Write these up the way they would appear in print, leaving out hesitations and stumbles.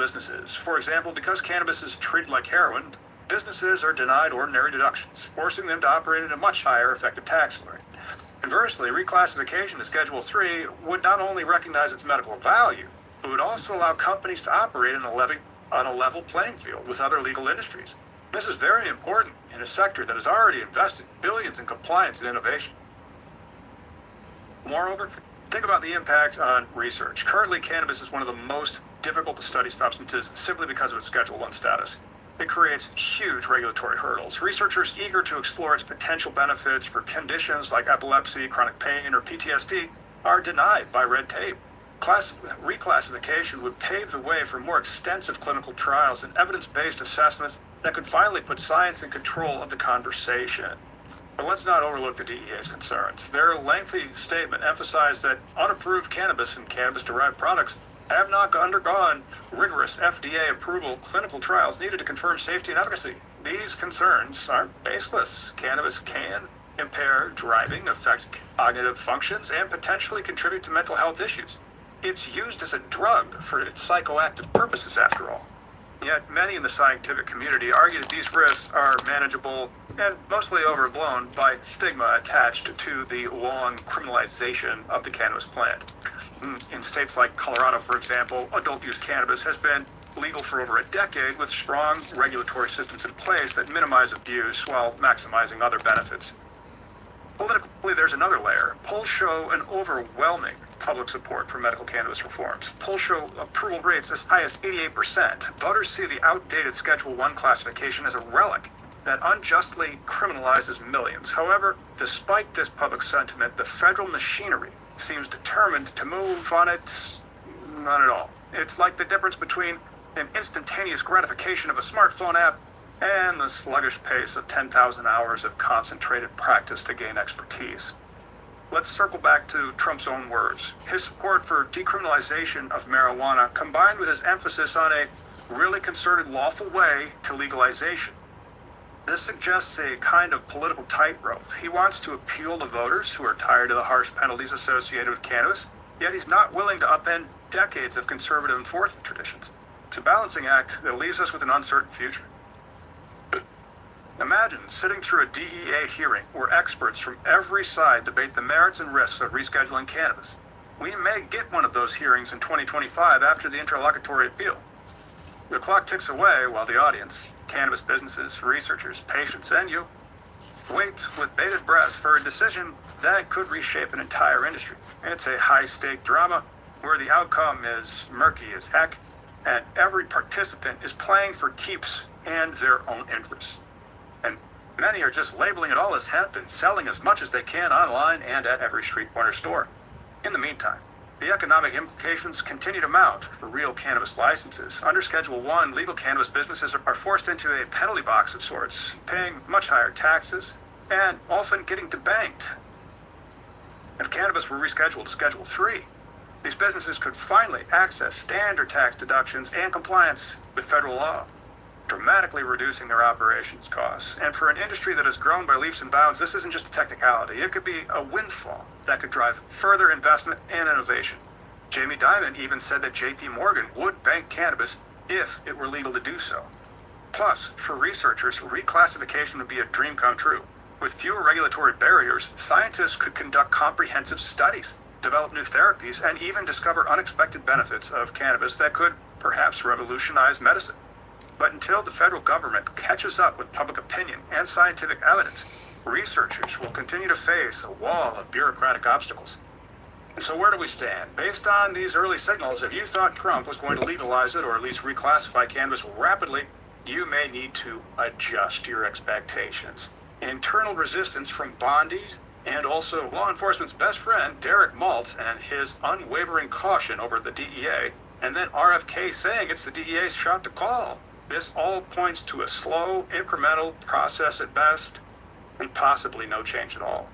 businesses. For example, because cannabis is treated like heroin, businesses are denied ordinary deductions, forcing them to operate at a much higher effective tax rate. Conversely, reclassification to Schedule III would not only recognize its medical value, but would also allow companies to operate on a level playing field with other legal industries. This is very important in a sector that has already invested billions in compliance and innovation. Moreover, think about the impact on research. Currently, cannabis is one of the most difficult to study substances simply because of its Schedule I status. It creates huge regulatory hurdles. Researchers eager to explore its potential benefits for conditions like epilepsy, chronic pain, or PTSD are denied by red tape. Reclassification would pave the way for more extensive clinical trials and evidence-based assessments that could finally put science in control of the conversation. But let's not overlook the DEA's concerns. Their lengthy statement emphasized that unapproved cannabis and cannabis-derived products have not undergone rigorous FDA approval clinical trials needed to confirm safety and efficacy. These concerns aren't baseless. Cannabis can impair driving, affect cognitive functions, and potentially contribute to mental health issues. It's used as a drug for its psychoactive purposes, after all. Yet many in the scientific community argue that these risks are manageable and mostly overblown by stigma attached to the long criminalization of the cannabis plant. In states like Colorado, for example, adult-use cannabis has been legal for over a decade with strong regulatory systems in place that minimize abuse while maximizing other benefits. Politically, there's another layer. Polls show an overwhelming public support for medical cannabis reforms. Polls show approval rates as high as 88%. Voters see the outdated Schedule I classification as a relic that unjustly criminalizes millions. However, despite this public sentiment, the federal machinery seems determined to move on it not at all. It's like the difference between an instantaneous gratification of a smartphone app and the sluggish pace of 10,000 hours of concentrated practice to gain expertise. Let's circle back to Trump's own words. His support for decriminalization of marijuana, combined with his emphasis on a really concerted, lawful way to legalization. This suggests a kind of political tightrope. He wants to appeal to voters who are tired of the harsh penalties associated with cannabis, yet he's not willing to upend decades of conservative enforcement traditions. It's a balancing act that leaves us with an uncertain future. Imagine sitting through a DEA hearing where experts from every side debate the merits and risks of rescheduling cannabis. We may get one of those hearings in 2025 after the interlocutory appeal. The clock ticks away while the audience, cannabis businesses, researchers, patients, and you, wait with bated breath for a decision that could reshape an entire industry. It's a high-stake drama where the outcome is murky as heck, and every participant is playing for keeps and their own interests. And many are just labeling it all as hemp and selling as much as they can online and at every street corner store. In the meantime, the economic implications continue to mount for real cannabis licenses. Under Schedule I, legal cannabis businesses are forced into a penalty box of sorts, paying much higher taxes and often getting debanked. If cannabis were rescheduled to Schedule III, these businesses could finally access standard tax deductions and compliance with federal law, dramatically reducing their operations costs. And for an industry that has grown by leaps and bounds, this isn't just a technicality. It could be a windfall that could drive further investment and innovation. Jamie Dimon even said that JP Morgan would bank cannabis if it were legal to do so. Plus, for researchers, reclassification would be a dream come true. With fewer regulatory barriers, scientists could conduct comprehensive studies, develop new therapies, and even discover unexpected benefits of cannabis that could perhaps revolutionize medicine. But until the federal government catches up with public opinion and scientific evidence, researchers will continue to face a wall of bureaucratic obstacles. And so where do we stand? Based on these early signals, if you thought Trump was going to legalize it or at least reclassify cannabis rapidly, you may need to adjust your expectations. Internal resistance from bondies and also law enforcement's best friend, Derek Maltz, and his unwavering caution over the DEA, and then RFK saying it's the DEA's shot to call. This all points to a slow, incremental process at best, and possibly no change at all.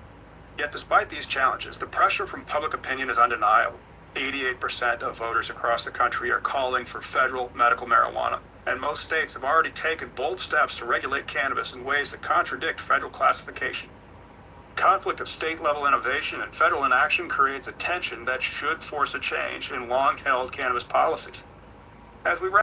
Yet despite these challenges, the pressure from public opinion is undeniable. 88% of voters across the country are calling for federal medical marijuana, and most states have already taken bold steps to regulate cannabis in ways that contradict federal classification. Conflict of state-level innovation and federal inaction creates a tension that should force a change in long-held cannabis policies. As we